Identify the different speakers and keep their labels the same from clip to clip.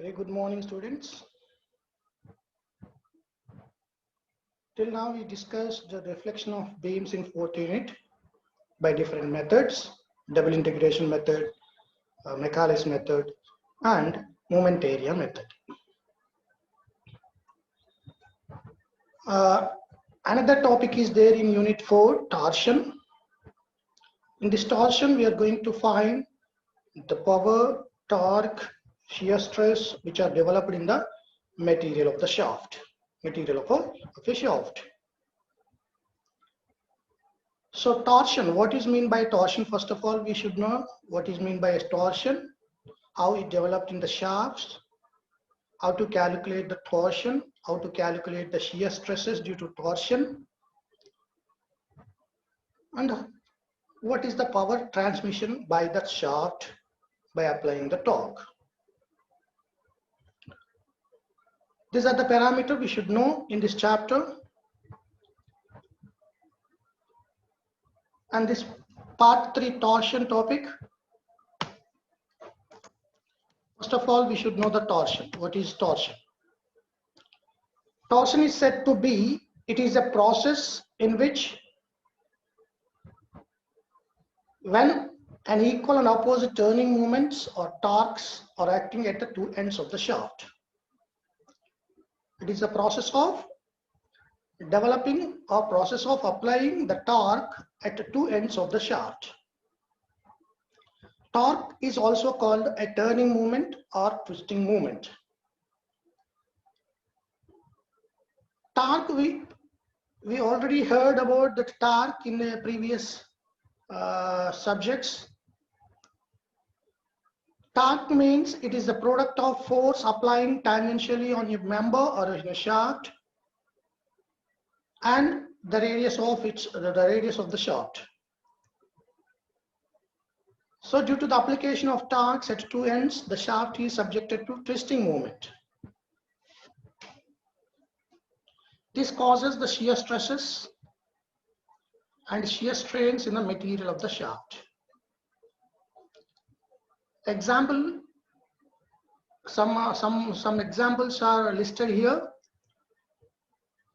Speaker 1: Very good morning, students. Till now, we discussed the reflection of beams in fourth unit by different methods: double integration method, Macaulay's method, and moment area method. Another topic is there in unit 4, torsion. In this torsion, we are going to find the power, torque, shear stress, which are developed in the material of the shaft, material of a shaft. So torsion, what is mean by torsion? First of all, we should know what is mean by torsion, how it developed in the shafts, how to calculate the torsion, how to calculate the shear stresses due to torsion, and what is the power transmission by that shaft by applying the torque. These are the parameters we should know in this chapter. And this part 3 torsion topic. First of all, we should know the torsion. What is torsion? Torsion is said to be, it is a process in which when an equal and opposite turning moments or torques are acting at the two ends of the shaft. It is a process of developing or process of applying the torque at the two ends of the shaft. Torque is also called a turning moment or twisting moment. Torque, we already heard about the torque in the previous subjects. Torque means it is the product of force applying tangentially on a member or a shaft and the radius of the shaft. So due to the application of torques at two ends, the shaft is subjected to twisting moment. This causes the shear stresses and shear strains in the material of the shaft. Example, some examples are listed here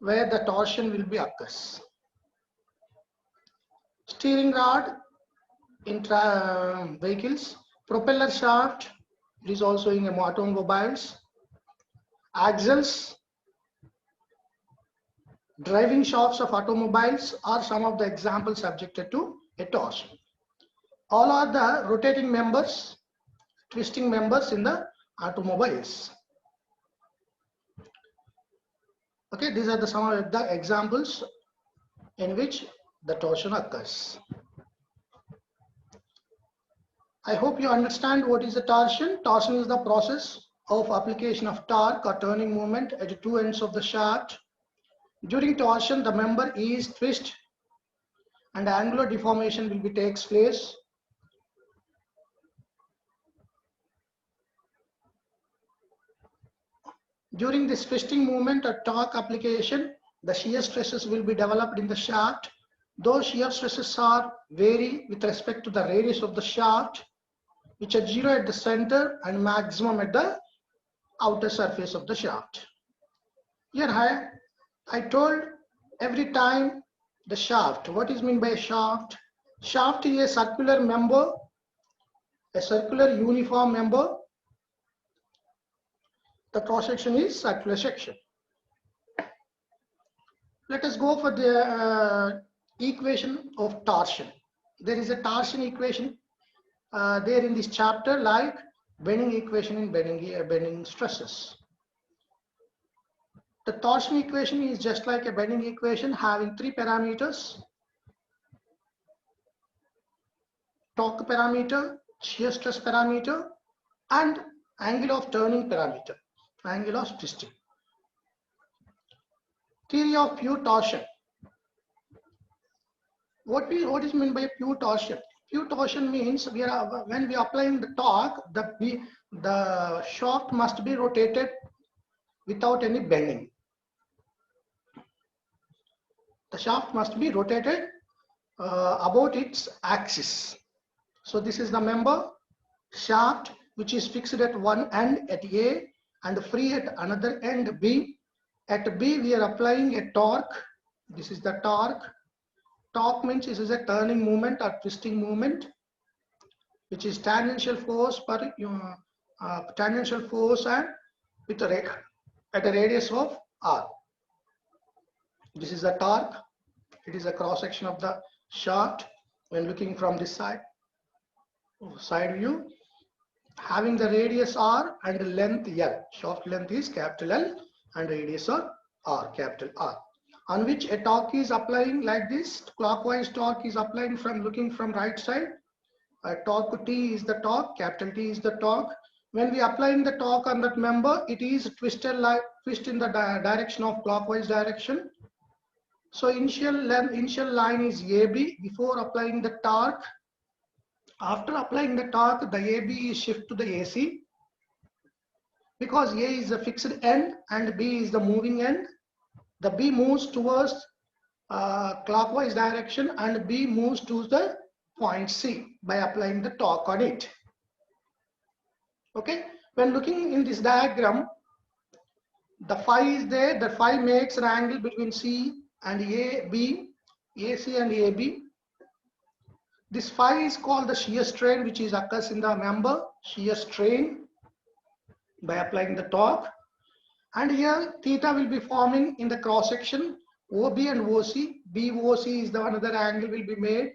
Speaker 1: where the torsion will be occurs. Steering rod in vehicles, propeller shaft is also in automobiles, axles, driving shafts of automobiles are some of the examples subjected to a torsion. All are the rotating members, twisting members in the automobiles. Okay, these are some of the examples in which the torsion occurs. I hope you understand what is the torsion. Torsion is the process of application of torque or turning moment at the two ends of the shaft. During torsion, the member is twisted and angular deformation will be takes place. During this twisting movement or torque application, the shear stresses will be developed in the shaft. Those shear stresses are vary with respect to the radius of the shaft, which are 0 at the center and maximum at the outer surface of the shaft. Here I told every time the shaft. What is meant by a shaft? Shaft is a circular member, a circular uniform member. The cross section is circular section. Let us go for the equation of torsion. There is a torsion equation there in this chapter, like bending equation in bending stresses. The torsion equation is just like a bending equation having three parameters: torque parameter, shear stress parameter, and angle of turning parameter, angle of twisting. Theory of pure torsion. What is meant by pure torsion? Pure torsion means when we are applying the torque, the shaft must be rotated without any bending. The shaft must be rotated about its axis. So this is the member shaft which is fixed at one end at A and free at another end B. At B we are applying a torque. This is the torque. Torque means this is a turning movement or twisting movement, which is tangential force per tangential force and with a at a radius of r. This is the torque. It is a cross section of the shaft when looking from this side view, having the radius r and length L. Shaft length is capital L and radius R, capital R, on which a torque is applying like this. Clockwise torque is applying from looking from right side. Torque T is the torque, capital T is the torque. When we applying the torque on that member, it is twisted like twist in the direction of clockwise direction. So initial line is AB before applying the torque. After applying the torque, the AB is shift to the AC, because A is the fixed end and B is the moving end. The B moves towards clockwise direction and B moves to the point C by applying the torque on it. Okay, when looking in this diagram, the phi is there. The phi makes an angle between C and AB, AC and AB. This phi is called the shear strain, which is occurs in the member, shear strain, by applying the torque. And here theta will be forming in the cross section OB and OC. BOC is the another angle will be made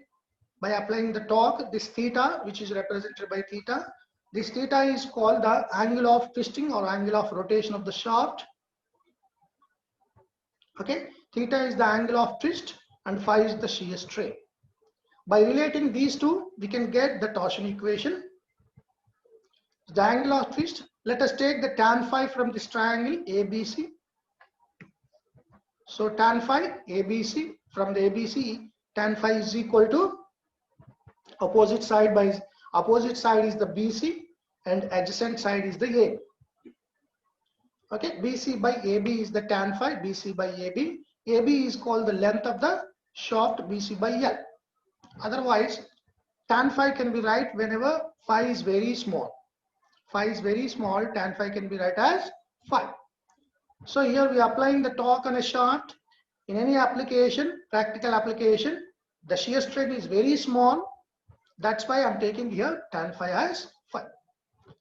Speaker 1: by applying the torque. This theta, which is represented by theta, this theta is called the angle of twisting or angle of rotation of the shaft. Okay, theta is the angle of twist and phi is the shear strain. By relating these two, we can get the torsion equation. The angle of twist, let us take the tan phi from this triangle ABC. So tan phi ABC, from the ABC, tan phi is equal to opposite side is the BC and adjacent side is the AB. Okay, BC by AB is the tan phi, BC by AB. AB is called the length of the shaft, BC by L. Otherwise, tan phi can be right whenever phi is very small. Phi is very small, tan phi can be right as phi. So here we are applying the torque on a shaft. In any application, practical application, the shear strain is very small. That's why I'm taking here tan phi as phi.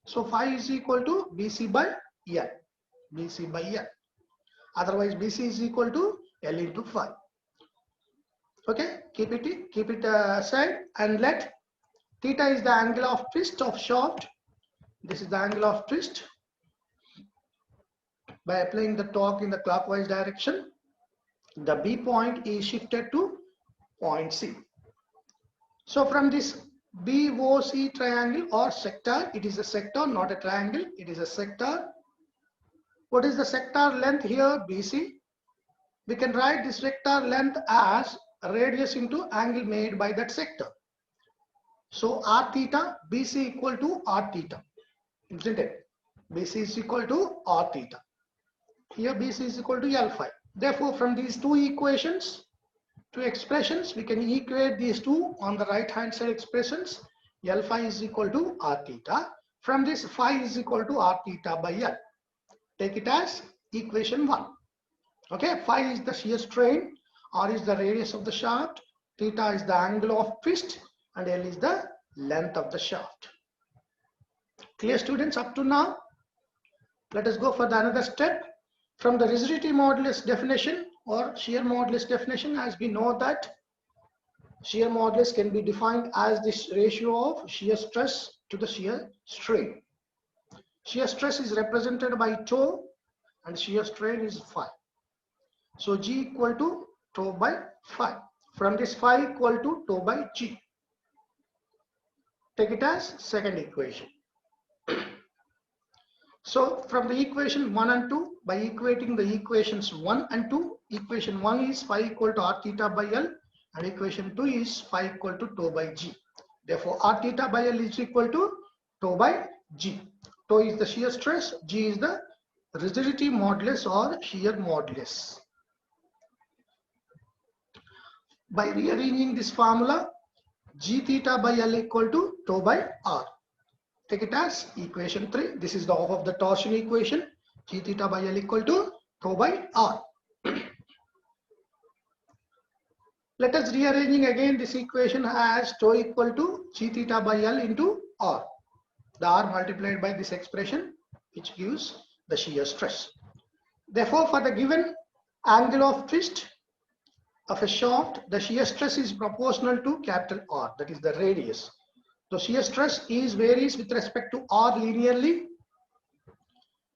Speaker 1: So phi is equal to BC by L. BC by L. Otherwise, BC is equal to L into phi. Okay, keep it aside and let theta is the angle of twist of shaft. This is the angle of twist. By applying the torque in the clockwise direction, the B point is shifted to point C. So from this BOC triangle or sector, it is a sector, not a triangle, it is a sector. What is the sector length here? BC. We can write this vector length as radius into angle made by that sector. So R theta, BC equal to R theta, isn't it? BC is equal to R theta. Here BC is equal to L phi. Therefore, from these two equations, two expressions, we can equate these two on the right hand side expressions. L phi is equal to R theta. From this, phi is equal to R theta by L. Take it as equation 1. Okay, phi is the shear strain, R is the radius of the shaft, theta is the angle of twist, and L is the length of the shaft. Clear, students, up to now? Let us go for the another step. From the rigidity modulus definition or shear modulus definition, as we know that shear modulus can be defined as this ratio of shear stress to the shear strain. Shear stress is represented by tau and shear strain is phi. So G equal to tau by phi. From this, phi equal to tau by G. Take it as second equation. So from the equation 1 and 2, by equating the equations 1 and 2, equation 1 is phi equal to R theta by L and equation 2 is phi equal to tau by G. Therefore, R theta by L is equal to tau by G. Tau is the shear stress, G is the rigidity modulus or shear modulus. By rearranging this formula, G theta by L equal to tau by R. Take it as equation 3. This is the half of the torsion equation. G theta by L equal to tau by R. Let us rearranging again this equation as tau equal to G theta by L into R. The R multiplied by this expression, which gives the shear stress. Therefore, for the given angle of twist of a shaft, the shear stress is proportional to capital R, that is the radius. The shear stress varies with respect to R linearly.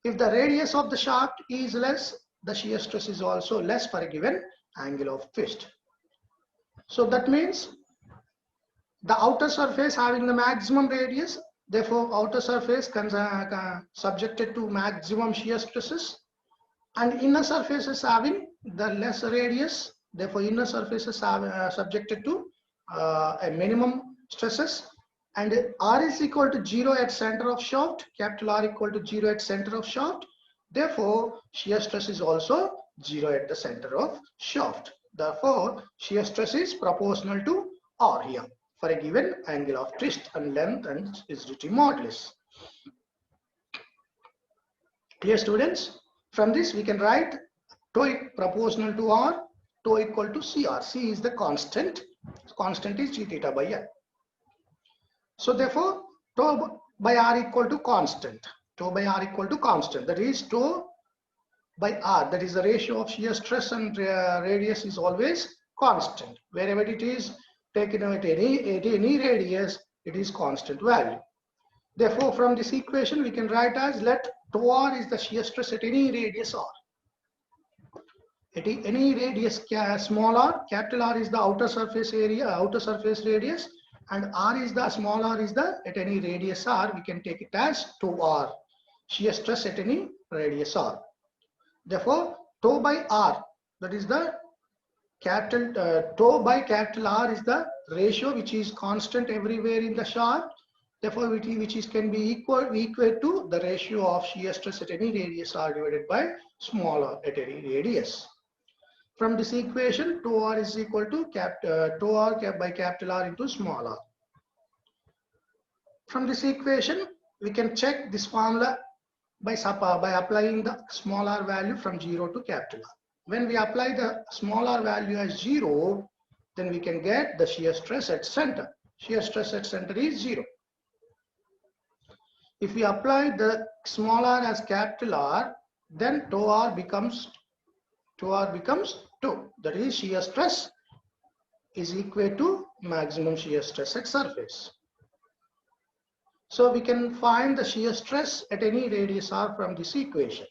Speaker 1: If the radius of the shaft is less, the shear stress is also less for a given angle of twist. So that means the outer surface having the maximum radius, therefore outer surface subjected to maximum shear stresses, and inner surfaces having the less radius, therefore inner surfaces are subjected to a minimum stresses. And R is equal to 0 at center of shaft, capital R equal to 0 at center of shaft, therefore shear stress is also 0 at the center of shaft. Therefore shear stress is proportional to R here for a given angle of twist and length and rigidity modulus. Clear, students? From this we can write tau proportional to R, tau equal to CR. C is the constant. Constant is G theta by L. So therefore tau by R equal to constant. Tau by R equal to constant. That is tau by R. That is the ratio of shear stress and radius is always constant. Wherever it is taken at any radius, it is constant value. Therefore, from this equation we can write as let tau R is the shear stress at any radius R. At any radius small r, capital R is the outer surface area, outer surface radius, and R is the small r is the at any radius R, we can take it as tau R, shear stress at any radius R. Therefore, tau by R, that is the capital tau by capital R is the ratio which is constant everywhere in the shaft. Therefore, which can be equal to the ratio of shear stress at any radius R divided by small r at any radius. From this equation, tau R is equal to tau R by capital R into small r. From this equation, we can check this formula by applying the small r value from 0 to capital R. When we apply the small r value as 0, then we can get the shear stress at center. Shear stress at center is 0. If we apply the small r as capital R, then tau R becomes 2. That is shear stress is equal to maximum shear stress at surface. So we can find the shear stress at any radius R from this equation.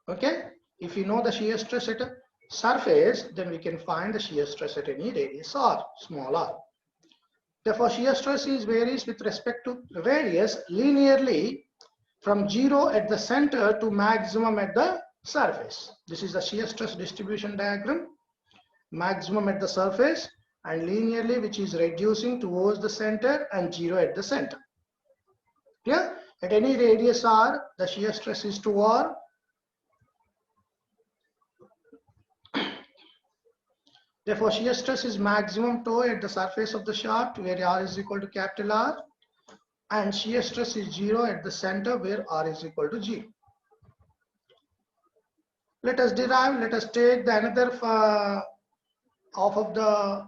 Speaker 1: Okay, if you know the shear stress at a surface, then we can find the shear stress at any radius R, small r. Therefore, shear stress varies with respect to radius linearly from 0 at the center to maximum at the surface. This is the shear stress distribution diagram. Maximum at the surface and linearly, which is reducing towards the center, and 0 at the center. Clear? At any radius R, the shear stress is 2R. Therefore, shear stress is maximum tau at the surface of the shaft where R is equal to capital R, and shear stress is 0 at the center where R is equal to 0. Let us take the another half of the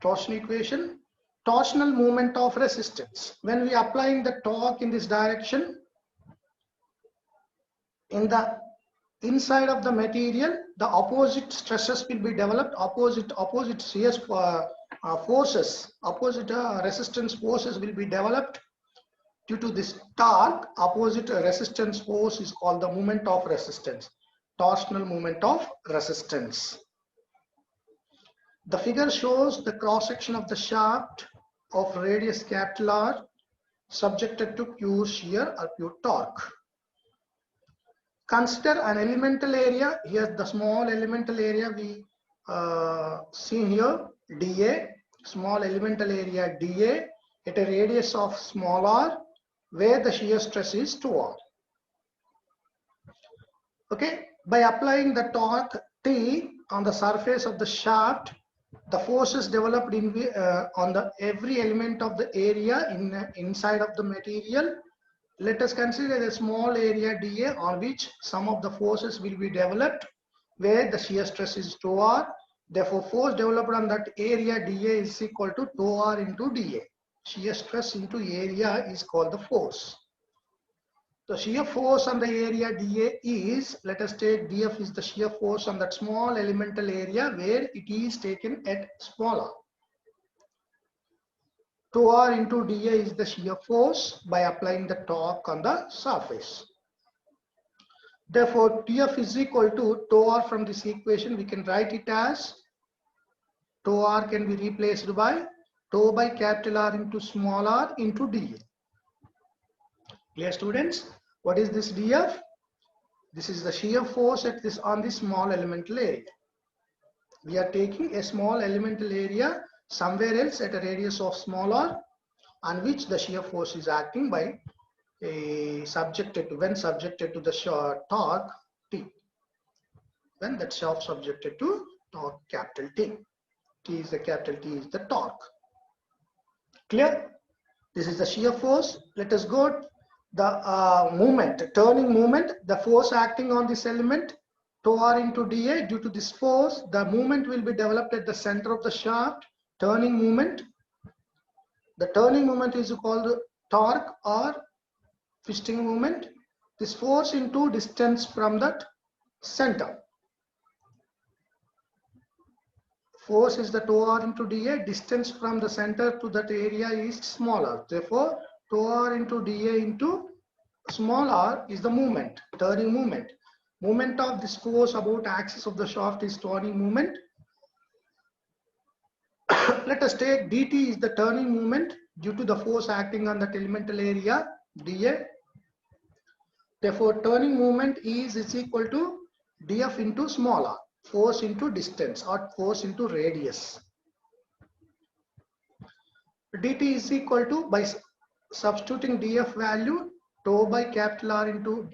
Speaker 1: torsion equation. Torsional moment of resistance. When we applying the torque in this direction, in the inside of the material, the opposite stresses will be developed, opposite shear forces, opposite resistance forces will be developed. Due to this torque, opposite resistance force is called the moment of resistance, torsional moment of resistance. The figure shows the cross section of the shaft of radius capital R subjected to pure shear or pure torque. Consider an elemental area. Here the small elemental area we see here, dA, small elemental area dA at a radius of small r where the shear stress is 2R. Okay, by applying the torque T on the surface of the shaft, the forces developed on the every element of the area inside of the material let us consider a small area dA on which some of the forces will be developed where the shear stress is tau r. Therefore, force developed on that area dA is equal to tau r into dA. Shear stress into area is called the force. The shear force on the area dA is, let us take dF is the shear force on that small elemental area where it is taken at small r. Tau r into dA is the shear force by applying the torque on the surface. Therefore, Tf is equal to tau r. From this equation we can write it as tau r can be replaced by tau by capital R into small r into dA. Clear, students? What is this dF? This is the shear force at this on this small elemental area. We are taking a small elemental area somewhere else at a radius of small r, on which the shear force is acting by when subjected to the torque T. When that shaft subjected to torque capital T. T is the torque. Clear? This is the shear force. Let us go the movement, turning movement, the force acting on this element, tau r into dA. Due to this force, the movement will be developed at the center of the shaft, turning movement. The turning movement is called torque or twisting movement. This force into distance from that center. Force is the tau r into dA. Distance from the center to that area is smaller. Therefore, tau r into dA into small r is the movement, turning movement. Moment of this force about axis of the shaft is turning movement. Let us take dt is the turning movement due to the force acting on that elemental area dA. Therefore, turning movement is equal to dF into small r, force into distance or force into radius. dt is equal to, by substituting dF value, tau by capital R into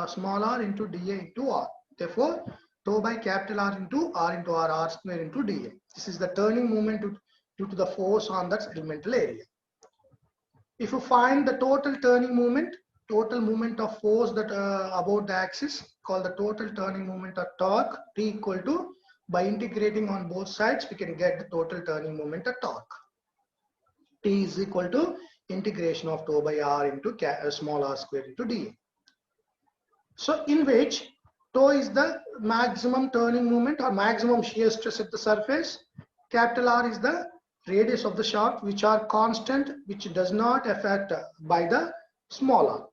Speaker 1: small r into dA into r. Therefore, tau by capital R into r square into dA. This is the turning moment due to the force on that elemental area. If you find the total turning moment, total moment of force that about the axis, called the total turning moment or torque, T equal to, by integrating on both sides, we can get the total turning moment or torque. T is equal to integration of tau by r into small r square into dA. So in which tau is the maximum turning moment or maximum shear stress at the surface, capital R is the radius of the shaft, which are constant, which does not affect by the small r,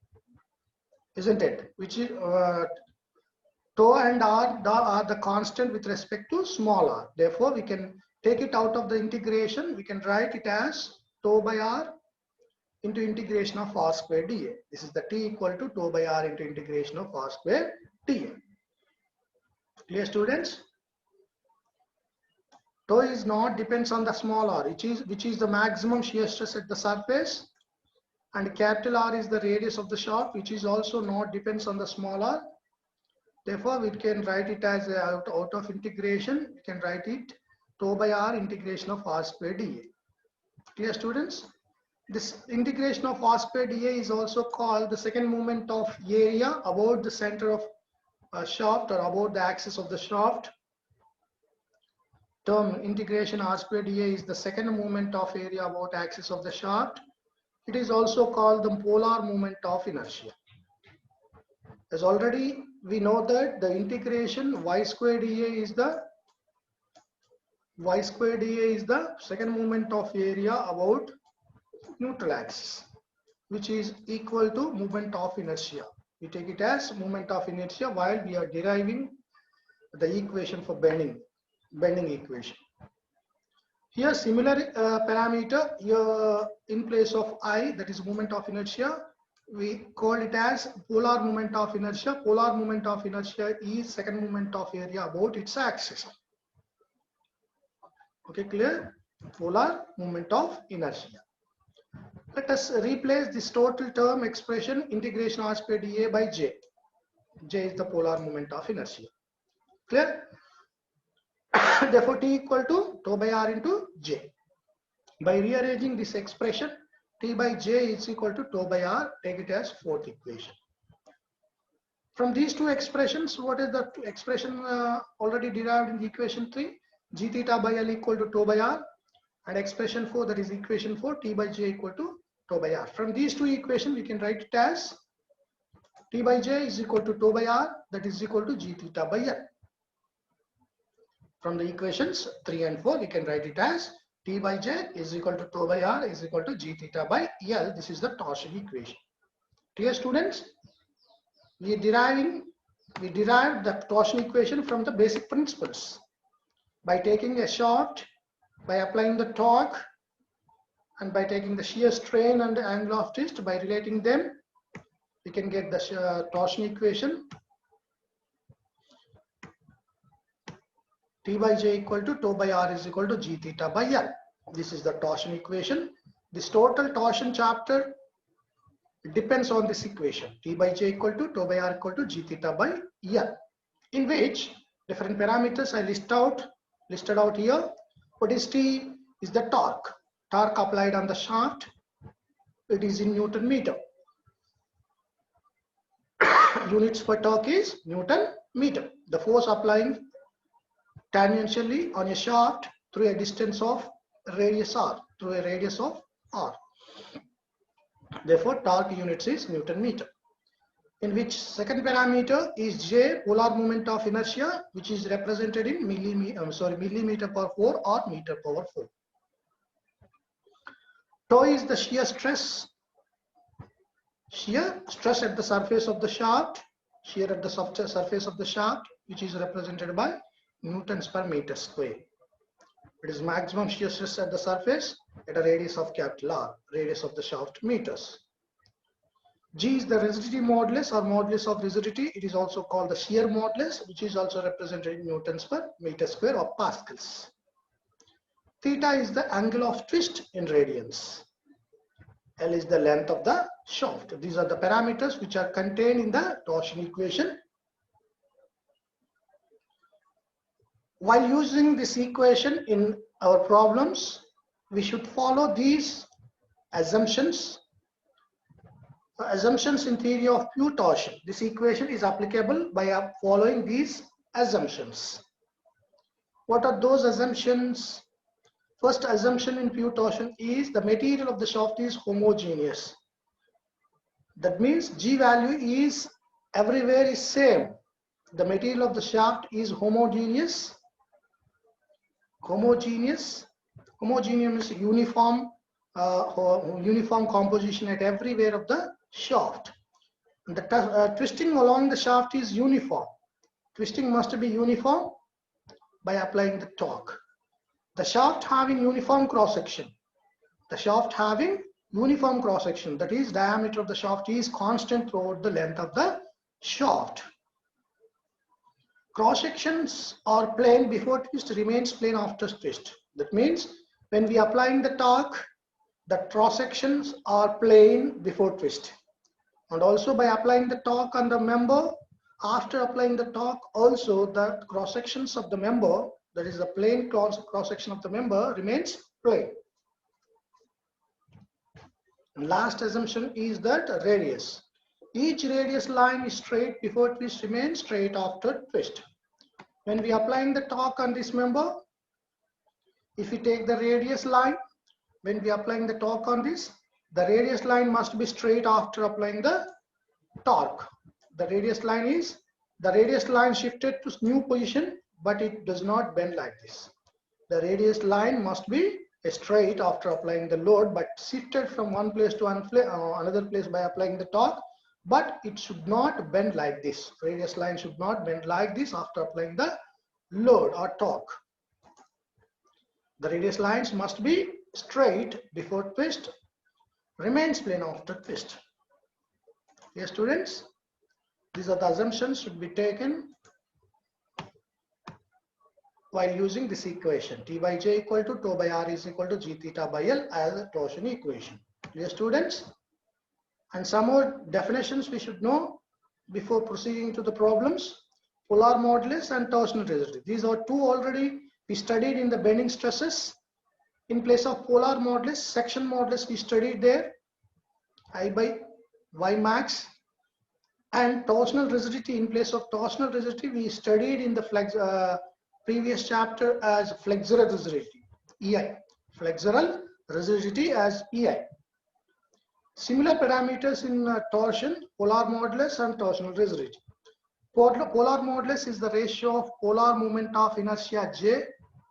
Speaker 1: isn't it? Which is tau and r are the constant with respect to small r. Therefore, we can take it out of the integration. We can write it as tau by r into integration of r square dA. This is the T equal to tau by r into integration of r square dA. Clear, students? Tau is not depends on the small r, which is the maximum shear stress at the surface, and capital R is the radius of the shaft, which is also not depends on the small r. Therefore, we can write it as out of integration. We can write it tau by r integration of r square dA. Clear, students? This integration of r square dA is also called the second moment of area about the center of a shaft or about the axis of the shaft. Term integration r square dA is the second moment of area about axis of the shaft. It is also called the polar moment of inertia. As already we know that the integration y square dA is the second moment of area about neutral axis, which is equal to moment of inertia. We take it as moment of inertia while we are deriving the equation for bending equation. Here similar parameter here in place of I, that is moment of inertia, we call it as polar moment of inertia. Polar moment of inertia is second moment of area about its axis. Okay, clear? Polar moment of inertia. Let us replace this total term expression integration r square dA by J. J is the polar moment of inertia. Clear? Therefore, T equal to tau by R into J. By rearranging this expression, T by J is equal to tau by R. Take it as fourth equation. From these two expressions, what is the expression already derived in the equation 3? G theta by L equal to tau by R. And expression 4, that is equation 4, T by J equal to tau by R. From these two equations, we can write it as T by J is equal to tau by R, that is equal to G theta by L. From the equations 3 and 4, we can write it as T by J is equal to tau by R is equal to G theta by L. This is the torsion equation. Dear students, we derived the torsion equation from the basic principles by taking a shaft, by applying the torque, and by taking the shear strain and the angle of twist. By relating them, we can get the torsion equation. T by J equal to tau by R is equal to G theta by L. This is the torsion equation. This total torsion chapter depends on this equation. T by J equal to tau by R equal to G theta by L, in which different parameters I listed out here. What is T? Is the torque. Torque applied on the shaft. It is in Newton meter. Units for torque is Newton meter. The force applying tangentially on a shaft through a distance of radius R, through a radius of R. Therefore, torque units is Newton meter. In which second parameter is J, polar moment of inertia, which is represented in millimeter per 4 or meter power 4. Tau is the shear stress at the surface of the shaft, shear at the surface of the shaft, which is represented by newtons per meter square. It is maximum shear stress at the surface at a radius of capital R, radius of the shaft meters. G is the rigidity modulus or modulus of rigidity. It is also called the shear modulus, which is also represented in newtons per meter square or pascals. Theta is the angle of twist in radians. L is the length of the shaft. These are the parameters which are contained in the torsion equation. While using this equation in our problems, we should follow these assumptions. Assumptions in theory of pure torsion. This equation is applicable by following these assumptions. What are those assumptions? First assumption in pure torsion is the material of the shaft is homogeneous. That means G value is everywhere is same. The material of the shaft is homogeneous. Homogeneous is uniform composition at everywhere of the shaft. And the twisting along the shaft is uniform. Twisting must be uniform by applying the torque. The shaft having uniform cross section. The shaft having uniform cross section, that is diameter of the shaft is constant throughout the length of the shaft. Cross sections are plane before twist, remains plane after twist. That means when we applying the torque, the cross sections are plane before twist. And also by applying the torque on the member, after applying the torque, also the cross sections of the member, that is the plane cross section of the member, remains plane. And last assumption is that radius. Each radius line is straight before twist, remains straight after twist. When we applying the torque on this member, if we take the radius line, when we applying the torque on this, the radius line must be straight after applying the torque. The radius line shifted to new position, but it does not bend like this. The radius line must be straight after applying the load, but shifted from one place to another place by applying the torque, but it should not bend like this. Radius line should not bend like this after applying the load or torque. The radius lines must be straight before twist, remains plane after twist. Yes, students, these are the assumptions should be taken while using this equation. T by J equal to tau by R is equal to G theta by L as a torsion equation. Yes, students, and some more definitions we should know before proceeding to the problems. Polar modulus and torsional rigidity. These are two already we studied in the bending stresses In place of polar modulus, section modulus we studied there, I by y max. And torsional rigidity, in place of torsional rigidity, we studied in the previous chapter as flexural rigidity, EI. Flexural rigidity as EI. Similar parameters in torsion, polar modulus and torsional rigidity. Polar modulus is the ratio of polar moment of inertia J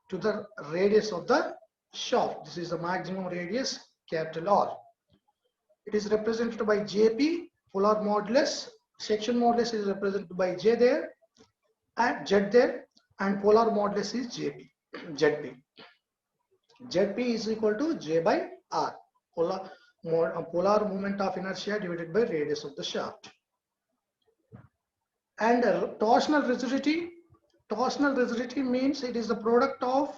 Speaker 1: to the radius of the shaft. This is the maximum radius, capital R. It is represented by JP, polar modulus. Section modulus is represented by J there and Z there, and polar modulus is JP, ZP. ZP is equal to J by R, polar moment of inertia divided by radius of the shaft. And torsional rigidity means it is the product of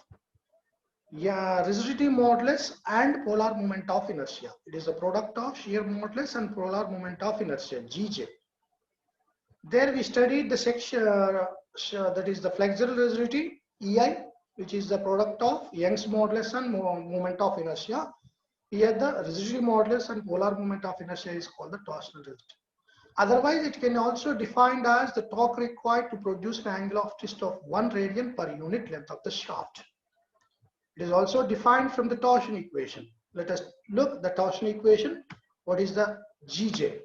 Speaker 1: rigidity modulus and polar moment of inertia. It is the product of shear modulus and polar moment of inertia, GJ. There we studied the section that is the flexural rigidity, EI, which is the product of Young's modulus and moment of inertia. Here the rigidity modulus and polar moment of inertia is called the torsional rigidity. Otherwise, it can also be defined as the torque required to produce an angle of twist of 1 radian per unit length of the shaft. It is also defined from the torsion equation. Let us look the torsion equation. What is the GJ?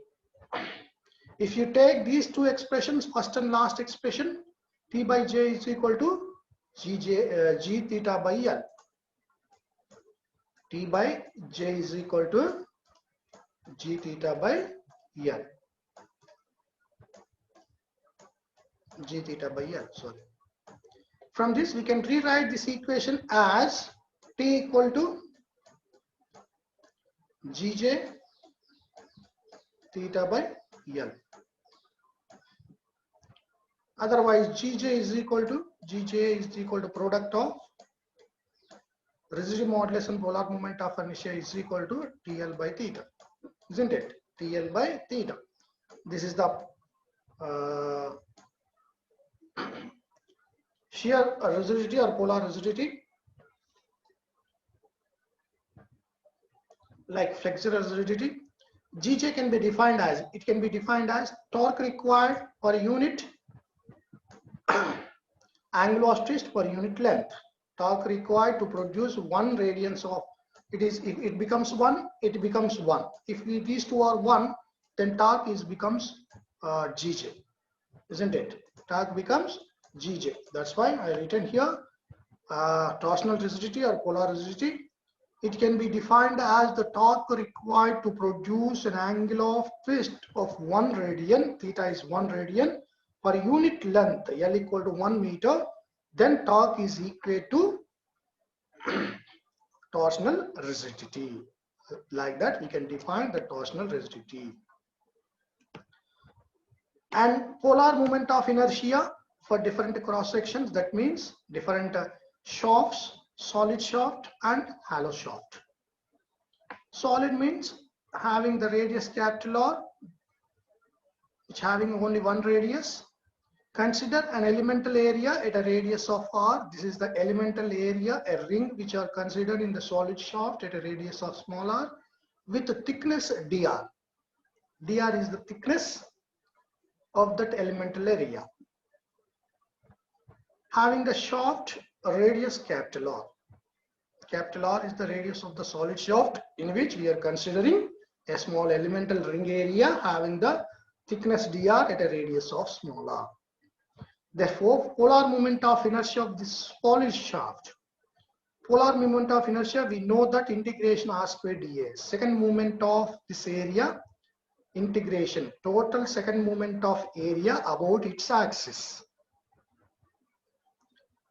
Speaker 1: If you take these two expressions, first and last expression, T by J is equal to G theta by L. T by J is equal to G theta by L. G theta by L, sorry. From this, we can rewrite this equation as T equal to Gj theta by L. Otherwise, Gj is equal to product of rigidity modulus and polar moment of inertia is equal to TL by theta, isn't it? TL by theta. This is the shear rigidity or polar rigidity. Like flexural rigidity, Gj can be defined as torque required per unit angle of twist per unit length. Torque required to produce 1 radians of if it becomes 1, it becomes 1. If these two are 1, then torque becomes Gj, isn't it? Torque becomes Gj. That's why I written here torsional rigidity or polar rigidity. It can be defined as the torque required to produce an angle of twist of 1 radian, theta is 1 radian per unit length, L equal to 1 meter, then torque is equal to torsional rigidity. Like that, we can define the torsional rigidity. And polar moment of inertia for different cross sections, that means different shafts, solid shaft and hollow shaft. Solid means having the radius capital R, which having only 1 radius. Consider an elemental area at a radius of R. This is the elemental area, a ring which are considered in the solid shaft at a radius of small r with the thickness dr. Dr is the thickness of that elemental area. Having the shaft radius capital R. Capital R is the radius of the solid shaft in which we are considering a small elemental ring area having the thickness dr at a radius of small r. Therefore, polar moment of inertia of this solid shaft. Polar moment of inertia, we know that integration r square dA. Second moment of this area, integration, total second moment of area about its axis.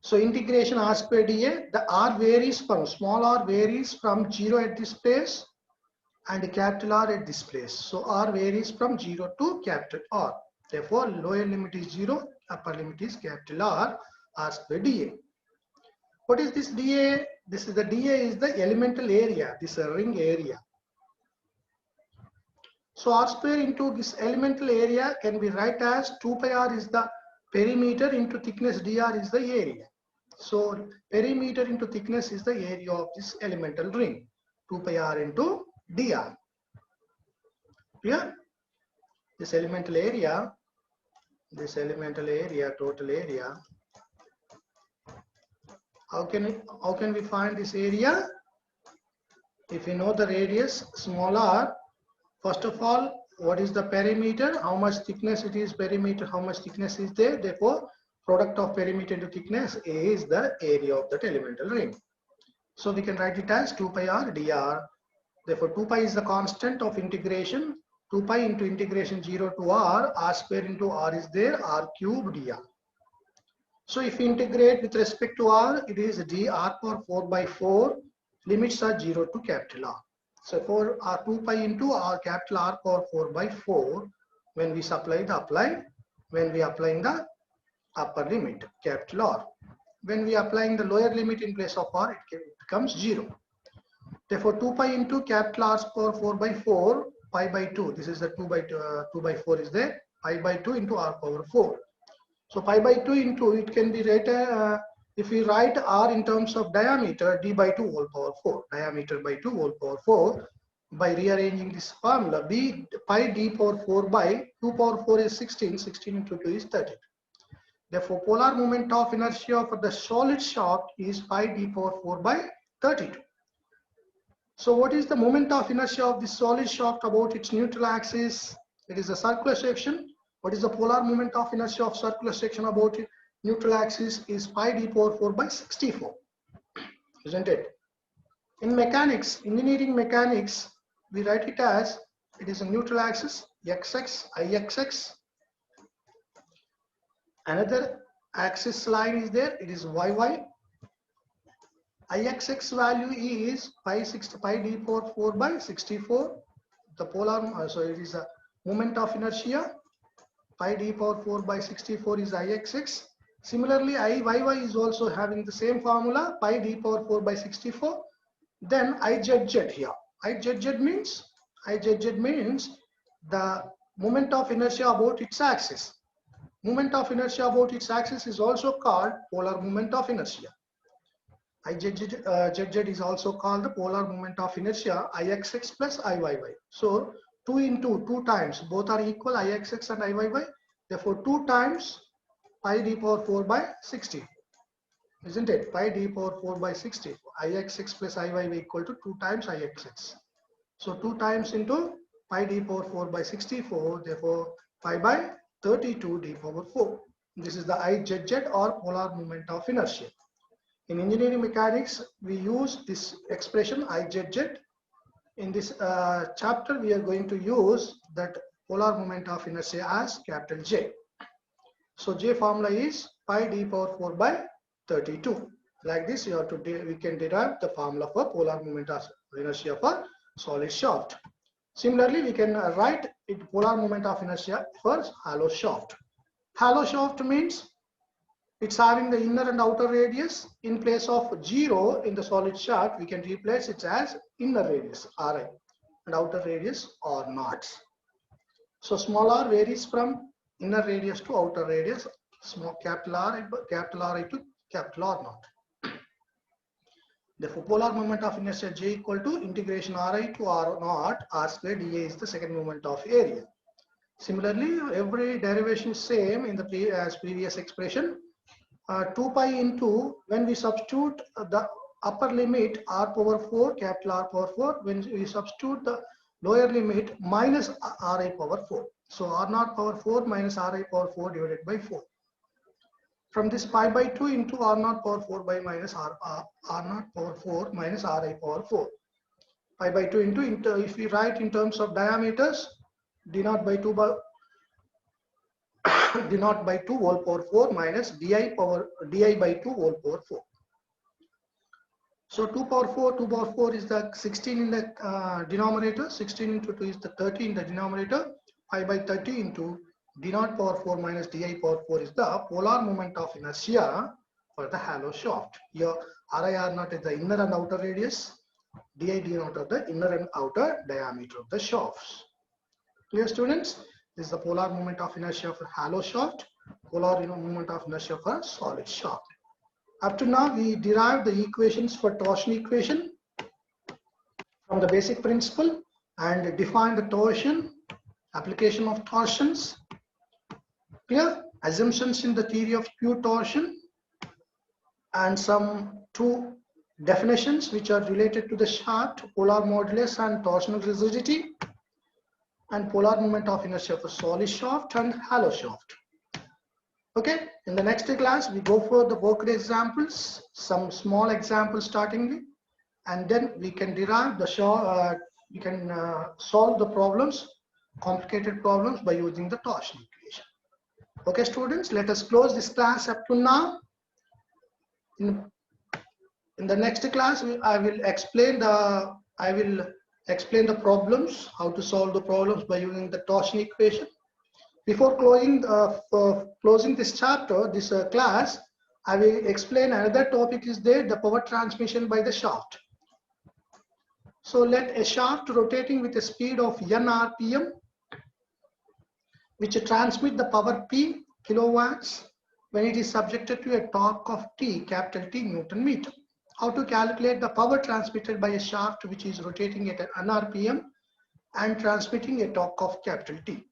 Speaker 1: So integration r square dA, the r varies from, small r varies from 0 at this place and capital R at this place. So r varies from 0 to capital R. Therefore, lower limit is 0, upper limit is capital R square dA. What is this dA? This is the dA is the elemental area, this ring area. So r square into this elemental area can be write as 2 pi r is the perimeter into thickness dr is the area. So perimeter into thickness is the area of this elemental ring, 2 pi r into dr. Clear? This elemental area, total area. How can we find this area? If we know the radius small r, first of all, what is the perimeter? How much thickness it is perimeter? How much thickness is there? Therefore, product of perimeter into thickness is the area of that elemental ring. So we can write it as 2 pi r dr. Therefore, 2 pi is the constant of integration. 2 pi into integration 0 to r square into r is there, r cube dr. So if we integrate with respect to r, it is dr power 4 by 4. Limits are 0 to capital R. So for r 2 pi into r capital R power 4 by 4, when we applying the upper limit capital R. When we applying the lower limit in place of r, it becomes 0. Therefore 2 pi into capital R power 4 by 4, pi by 2. This is the 2 by 4 is there. Pi by 2 into r power 4. So pi by 2 into it can be written, if we write r in terms of diameter, d by 2 whole power 4, diameter by 2 whole power 4, by rearranging this formula, b pi d power 4 by 2 power 4 is 16, 16 into 2 is 30. Therefore, polar moment of inertia for the solid shaft is pi d power 4 by 32. So what is the moment of inertia of the solid shaft about its neutral axis? It is a circular section. What is the polar moment of inertia of circular section about it? Neutral axis is pi d power 4 by 64, isn't it? In mechanics, engineering mechanics, we write it as, it is a neutral axis, xx, ixx. Another axis line is there, it is yy. Ixx value is pi d power 4 by 64. The polar, so it is a moment of inertia. Pi d power 4 by 64 is Ixx. Similarly, Iyy is also having the same formula, pi d power 4 by 64. Then Izz here. Izz means the moment of inertia about its axis. Moment of inertia about its axis is also called polar moment of inertia. Izz is also called the polar moment of inertia, Ixx plus Iyy. So 2 times, both are equal, Ixx and Iyy. Therefore, 2 times pi d power 4 by 64, isn't it? Pi d power 4 by 64. Ixx plus Iyy equal to 2 times Ixx. So 2 times into pi d power 4 by 64. Therefore, pi by 32 d power 4. This is the Izz or polar moment of inertia. In engineering mechanics, we use this expression Izz. In this chapter, we are going to use that polar moment of inertia as capital J. So J formula is pi d power 4 by 32. Like this, we can derive the formula for polar moment of inertia for solid shaft. Similarly, we can write it polar moment of inertia for hollow shaft. Hollow shaft means it's having the inner and outer radius. In place of 0 in the solid shaft, we can replace it as inner radius Ri and outer radius R0. So small r varies from inner radius to outer radius, small capital R to capital R0. Therefore, polar moment of inertia J equal to integration Ri to R0 R square dA is the second moment of area. Similarly, every derivation is same in the as previous expression. 2 pi into, when we substitute the upper limit r power 4, capital R power 4, when we substitute the lower limit minus Ri power 4. So R0 power 4 minus Ri power 4 divided by 4. From this pi by 2 into R0 power 4 by minus R0 power 4 minus Ri power 4. Pi by 2 into, if we write in terms of diameters, d0 by 2 by d0 by 2 whole power 4 minus di by 2 whole power 4. So 2 power 4 is the 16 in the denominator, 16 into 2 is the 30 in the denominator, pi by 30 into d0 power 4 minus di power 4 is the polar moment of inertia for the hollow shaft. Here Ri R0 is the inner and outer radius, di d0 are the inner and outer diameter of the shafts. Clear, students? This is the polar moment of inertia for hollow shaft, polar moment of inertia for solid shaft. Up to now, we derived the equations for torsion equation from the basic principle and defined the torsion, application of torsions, clear, assumptions in the theory of pure torsion, and some two definitions which are related to the shaft, polar modulus and torsional rigidity, and polar moment of inertia for solid shaft and hollow shaft. Okay, in the next class we go for the worked examples, some small examples startingly, and then we can derive the solve the problems, complicated problems by using the torsion equation. Okay students, let us close this class up to now. In the next class I will explain the problems, how to solve the problems by using the torsion equation. Before closing this chapter, this class, I will explain another topic is there, the power transmission by the shaft. So let a shaft rotating with a speed of n RPM, which transmit the power P kilowatts when it is subjected to a torque of T, capital T Newton meter. How to calculate the power transmitted by a shaft which is rotating at an RPM and transmitting a torque of capital T.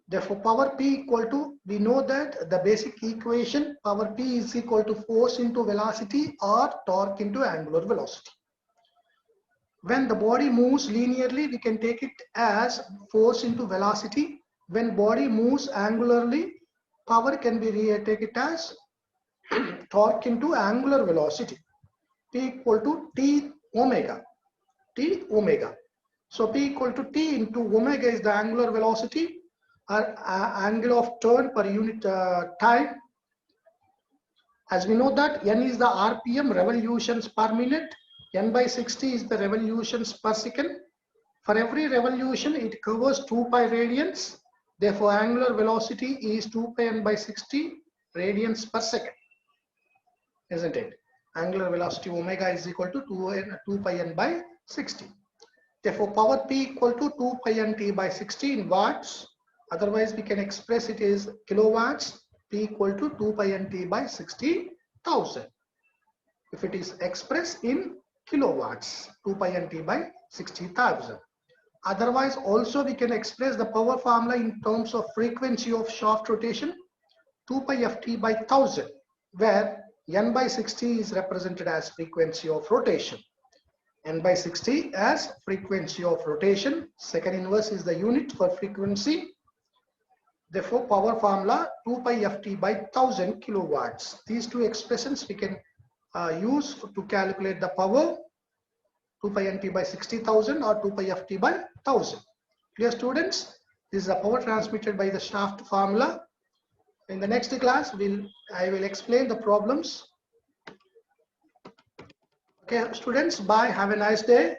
Speaker 1: Therefore, power P equal to, we know that the basic equation, power P is equal to force into velocity or torque into angular velocity. When the body moves linearly, we can take it as force into velocity. When body moves angularly, power can be take it as torque into angular velocity. P equal to T omega. T omega. So P equal to T into omega is the angular velocity or angle of turn per unit time. As we know that n is the RPM, revolutions per minute, n by 60 is the revolutions per second. For every revolution it covers 2 pi radians. Therefore angular velocity is 2 pi n by 60 radians per second, isn't it? Angular velocity omega is equal to 2 pi n by 60. Therefore power P equal to 2 pi n T by 60 in watts. Otherwise, we can express it as kilowatts, P equal to 2 pi n T by 60,000. If it is expressed in kilowatts, 2 pi n T by 60,000. Otherwise, also we can express the power formula in terms of frequency of shaft rotation, 2 pi ft by 1000, where n by 60 is represented as frequency of rotation. N by 60 as frequency of rotation. Second inverse is the unit for frequency. Therefore, power formula 2 pi ft by 1000 kilowatts. These two expressions we can use to calculate the power, 2 pi nt by 60,000 or 2 pi ft by 1000. Clear students? This is the power transmitted by the shaft formula. In the next class, I will explain the problems. Okay, students, bye. Have a nice day.